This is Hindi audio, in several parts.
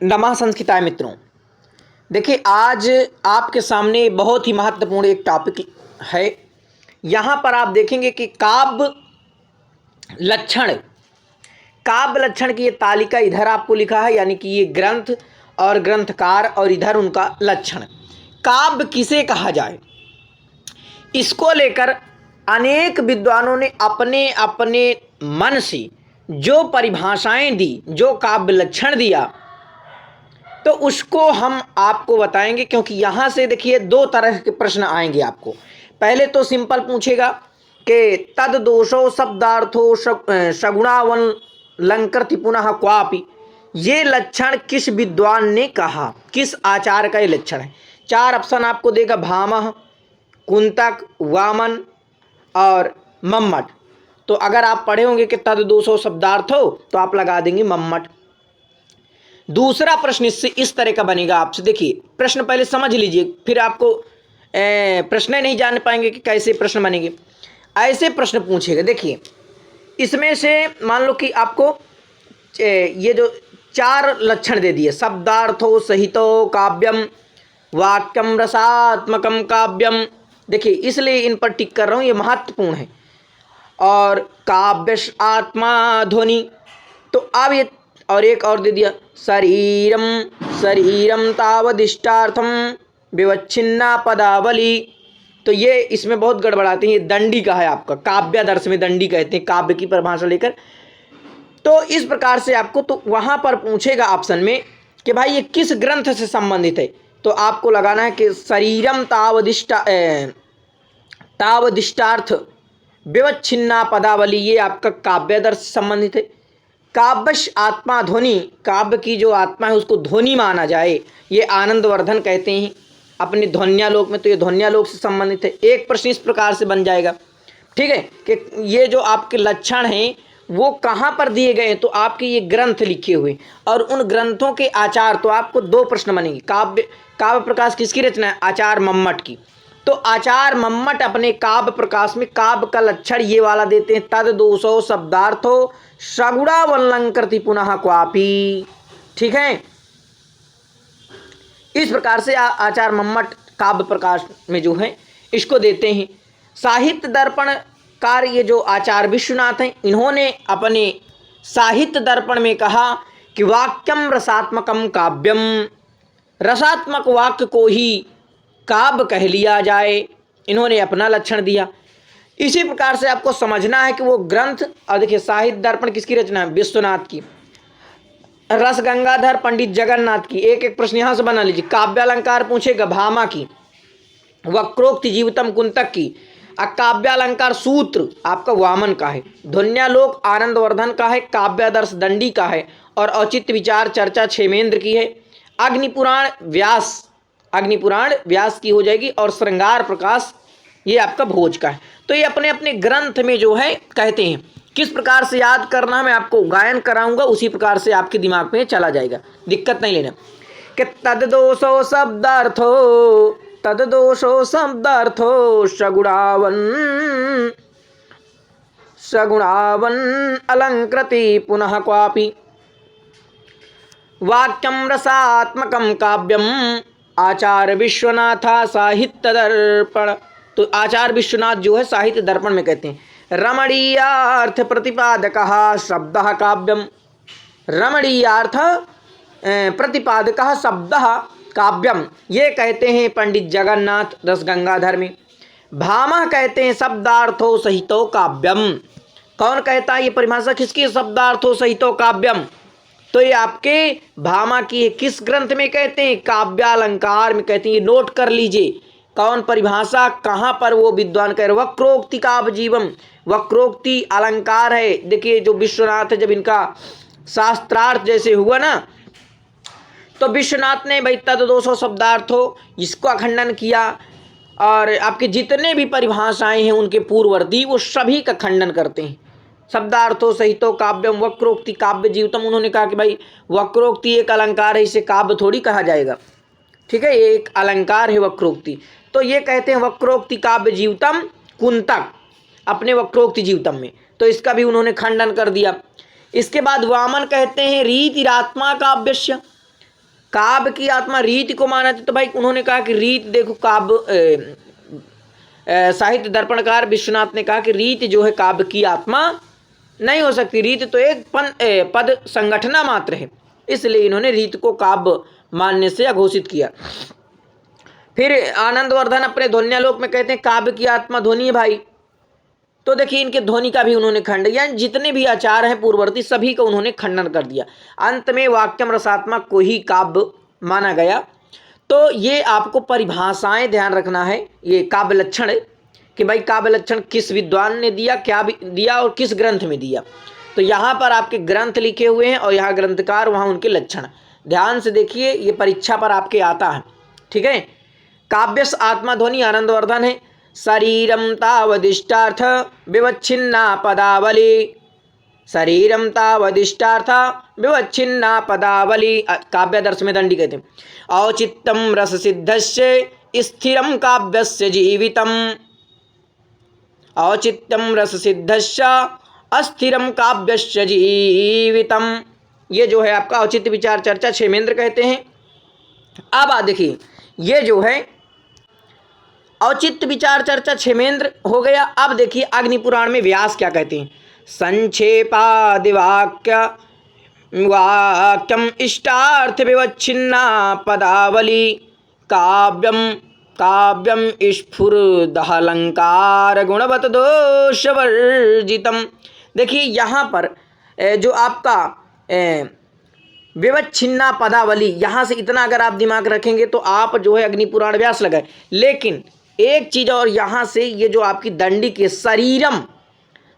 नमः संस्कृताय मित्रों। देखिए, आज आपके सामने बहुत ही महत्वपूर्ण एक टॉपिक है। यहाँ पर आप देखेंगे कि काव्य लक्षण की ये तालिका इधर आपको लिखा है, यानी कि ये ग्रंथ और ग्रंथकार और इधर उनका लक्षण। काव्य किसे कहा जाए, इसको लेकर अनेक विद्वानों ने अपने अपने मन से जो परिभाषाएं दी, जो काव्य लक्षण दिया, तो उसको हम आपको बताएंगे। क्योंकि यहाँ से देखिए दो तरह के प्रश्न आएंगे आपको। पहले तो सिंपल पूछेगा कि तद दोषो शब्दार्थो सगुणावन लंकृति पुनः क्वापि, ये लक्षण किस विद्वान ने कहा, किस आचार्य का ये लक्षण है। चार ऑप्शन आपको देगा, भामह, कुंतक, वामन और मम्मट। तो अगर आप पढ़े होंगे कि तद दोषो शब्दार्थो, तो आप लगा देंगे मम्मट। दूसरा प्रश्न इससे इस तरह का बनेगा आपसे। देखिए, प्रश्न पहले समझ लीजिए, फिर आपको प्रश्न नहीं जान पाएंगे कि कैसे प्रश्न बनेंगे। ऐसे प्रश्न पूछेगा। देखिए, इसमें से मान लो कि आपको ये जो चार लक्षण दे दिए, शब्दार्थो सहितो काव्यम, वाक्यम रसात्मकम काव्यम। देखिए, इसलिए इन पर टिक कर रहा हूँ, ये महत्वपूर्ण है। और काव्य आत्मा ध्वनि। तो अब ये और एक और दे दिया, शरीरम तावदिष्टार्थम विवच्छिन्ना पदावली। तो ये इसमें बहुत गड़बड़ाते हैं। ये दंडी का है आपका, काव्यादर्श में दंडी कहते हैं काव्य की परिभाषा लेकर। तो इस प्रकार से आपको तो वहां पर पूछेगा ऑप्शन में कि भाई ये किस ग्रंथ से संबंधित है। तो आपको लगाना है कि शरीरम तावदिष्टार्थ विवच्छिन्ना पदावली, ये आपका काव्यादर्श से संबंधित है। काव्य आत्मा ध्वनि, काव्य की जो आत्मा है उसको ध्वनि माना जाए, ये आनंदवर्धन कहते हैं अपने ध्वन्यालोक में। तो ये ध्वन्यालोक से संबंधित है। एक प्रश्न इस प्रकार से बन जाएगा, ठीक है, कि ये जो आपके लक्षण हैं वो कहाँ पर दिए गए हैं। तो आपके ये ग्रंथ लिखे हुए और उन ग्रंथों के आचार। तो आपको दो प्रश्न बनेंगे। काव्य प्रकाश किसकी रचना है? आचार्य मम्मट की। तो आचार्य मम्मट अपने काव्य प्रकाश में काव्य का लक्षण ये वाला देते हैं, तद दोषो शब्दार्थो सगुणावलंकृति पुनः क्वापि। ठीक है, इस प्रकार से आचार्य मम्मट काव्य प्रकाश में जो है इसको देते हैं। साहित्य दर्पण कार ये जो आचार्य विश्वनाथ हैं, इन्होंने अपने साहित्य दर्पण में कहा कि वाक्यम रसात्मकम काव्यम, रसात्मक वाक्य को ही काव्य कह लिया जाए। इन्होंने अपना लक्षण दिया। इसी प्रकार से आपको समझना है कि वो ग्रंथ। और देखिए, साहित्य दर्पण किसकी रचना है? विश्वनाथ की। रस गंगाधर पंडित जगन्नाथ की। एक एक प्रश्न यहाँ से बना लीजिए। काव्यालंकार पूछेगा, भामा की। वक्रोक्ति जीवितम कुंतक की। काव्यालंकार सूत्र आपका वामन का है। ध्वन्यालोक आनंदवर्धन का है। काव्यादर्श दंडी का है। और औचित्य विचार चर्चा क्षेमेंद्र की है। अग्निपुराण व्यास की हो जाएगी। और श्रृंगार प्रकाश ये आपका भोज का है। तो ये अपने अपने ग्रंथ में जो है कहते हैं। किस प्रकार से याद करना है मैं आपको गायन कराऊंगा, उसी प्रकार से आपके दिमाग में चला जाएगा, दिक्कत नहीं लेना। कि तद दोषो शब्दार्थो सगुणावन अलंकृति पुनः क्वापि, वाक्यम रसात्मकम काव्यम आचार्य विश्वनाथ साहित्य दर्पण। तो आचार्य विश्वनाथ जो है साहित्य दर्पण में कहते हैं, रमणीयार्थ प्रतिपादकः शब्दः काव्यम। रमणीयार्थ प्रतिपादकः शब्दः काव्यम, ये कहते हैं पंडित जगन्नाथ रस गंगाधर में। भामह कहते हैं शब्दार्थो सहितो काव्यम। कौन कहता है ये परिभाषा किसकी? शब्दार्थो सहितो काव्यम। तो ये आपके भामा की किस ग्रंथ में कहते हैं? काव्यालंकार में कहते हैं। ये नोट कर लीजिए कौन परिभाषा कहाँ पर वो विद्वान कह रहे। वक्रोक्ति काव्य जीवम, वक्रोक्ति अलंकार है। देखिए, जो विश्वनाथ है, जब इनका शास्त्रार्थ जैसे हुआ ना, तो विश्वनाथ ने भाई तद दोषो शब्दार्थ हो इसको खंडन किया। और आपके जितने भी परिभाषाएं हैं उनके पूर्ववर्ती, वो सभी का खंडन करते हैं। शब्दार्थो सहितो काव्यम वक्रोक्ति काव्य जीवितम। उन्होंने कहा कि भाई वक्रोक्ति एक अलंकार है, इसे काव्य थोड़ी कहा जाएगा। ठीक है, ये एक अलंकार है वक्रोक्ति। तो ये कहते हैं वक्रोक्ति काव्य जीवितम कुंतक अपने वक्रोक्ति जीवितम में। तो इसका भी उन्होंने खंडन कर दिया। इसके बाद वामन कहते हैं रीतिरात्मा काव्यस्य। काव्य की आत्मा रीत को माना था, तो भाई उन्होंने कहा कि रीत देखो काव्य साहित्य दर्पणकार विश्वनाथ ने कहा कि रीत जो है काव्य की आत्मा नहीं हो सकती, रीत तो एक पद संगठना मात्र है, इसलिए इन्होंने रीत को काव्य मानने से अघोषित किया। फिर आनंदवर्धन अपने ध्वन्यालोक में कहते हैं काव्य की आत्मा ध्वनि है भाई। तो देखिए इनके ध्वनि का भी उन्होंने खंड, यानी जितने भी आचार हैं पूर्ववर्ती सभी का उन्होंने खंडन कर दिया। अंत में वाक्यम रसात्मक को ही काव्य माना गया। तो ये आपको परिभाषाएं ध्यान रखना है, ये काव्य लक्षण है कि भाई काव्य लक्षण किस विद्वान ने दिया, क्या दिया और किस ग्रंथ में दिया। तो यहाँ पर आपके ग्रंथ लिखे हुए हैं और यहाँ ग्रंथकार, वहाँ उनके लक्षण ध्यान से देखिए, ये परीक्षा पर आपके आता है। ठीक है। काव्यस आत्मा ध्वनि आनंदवर्धन है। शरीरम तावदिष्टार्थ विवच्छिन्ना पदावली, शरीरम तावदिष्टार्थ विवच्छिन्ना पदावली, काव्यादर्श में दंडी कहते हैं। औचित्यम रस सिद्धस्य स्थिरम काव्यस्य जीवितम, औचित्यम रस सिद्धस्य अस्थिरम काव्यस्य जीवितम, ये जो है आपका औचित्य विचार चर्चा क्षेमेंद्र कहते हैं। अब आप देखिए ये जो है औचित्य विचार चर्चा क्षेमेंद्र हो गया। अब देखिए अग्निपुराण में व्यास क्या कहते हैं। संक्षेपादिवाक्य वाक्यम इष्टार्थ विवच्छिन्ना पदावली, काव्यम काव्यम स्फुरदहलंकार गुणवत दोषवर्जितम। देखिए यहाँ पर जो आपका विवच्छिन्ना पदावली, यहाँ से इतना अगर आप दिमाग रखेंगे तो आप जो है अग्निपुराण व्यास लगाए। लेकिन एक चीज और, यहाँ से ये जो आपकी दंडी के शरीरम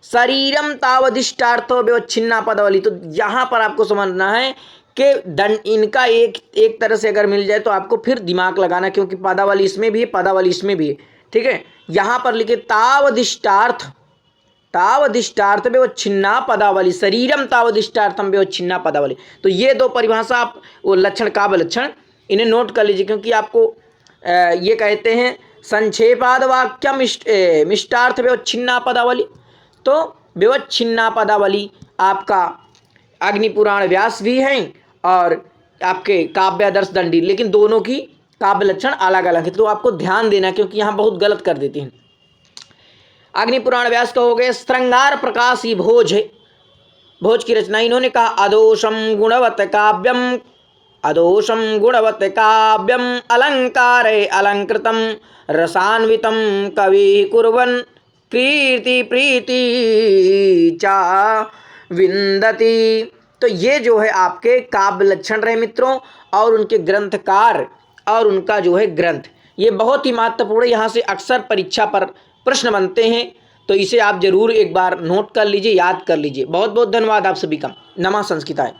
शरीरम तावदिष्टार्थो विवच्छिन्ना पदावली, तो यहाँ पर आपको समझना है कि दंड इनका एक तरह से अगर मिल जाए तो आपको फिर दिमाग लगाना, क्योंकि पदावली इसमें भी है, पदावली इसमें भी है। ठीक है। यहाँ पर लिखे तावदिष्टार्थ विवच्छिन्ना पदावली, शरीरम तावदिष्टार्थम विवच्छिन्ना पदावली। तो ये दो परिभाषा आप वो लक्षण काव्य लक्षण इन्हें नोट कर लीजिए, क्योंकि आपको ये कहते हैं संक्षेपाद वाक्यम इष्टार्थ विवच्छिन्ना पदावली। तो विवच्छिन्ना पदावली आपका अग्निपुराण व्यास भी हैं और आपके काव्यादर्श दंडी, लेकिन दोनों की काव्य लक्षण अलग अलग है, तो आपको ध्यान देना, क्योंकि यहाँ बहुत गलत कर देते हैं। अग्निपुराण व्यास का हो गए। श्रृंगार प्रकाश ही भोज है, भोज की रचना इन्होंने कहा अदोषम गुणवत काव्यम, अदोषम गुणवत काव्यम अलंकार अलंकृतम रसान्वितम कवि कुर्वन् कीर्ति प्रीति चा विंदति। तो ये जो है आपके काव्य लक्षण रहे मित्रों, और उनके ग्रंथकार और उनका जो है ग्रंथ, ये बहुत ही महत्वपूर्ण, यहाँ से अक्सर परीक्षा पर प्रश्न बनते हैं, तो इसे आप जरूर एक बार नोट कर लीजिए, याद कर लीजिए। बहुत बहुत धन्यवाद आप सभी का। नमः संस्कृताय।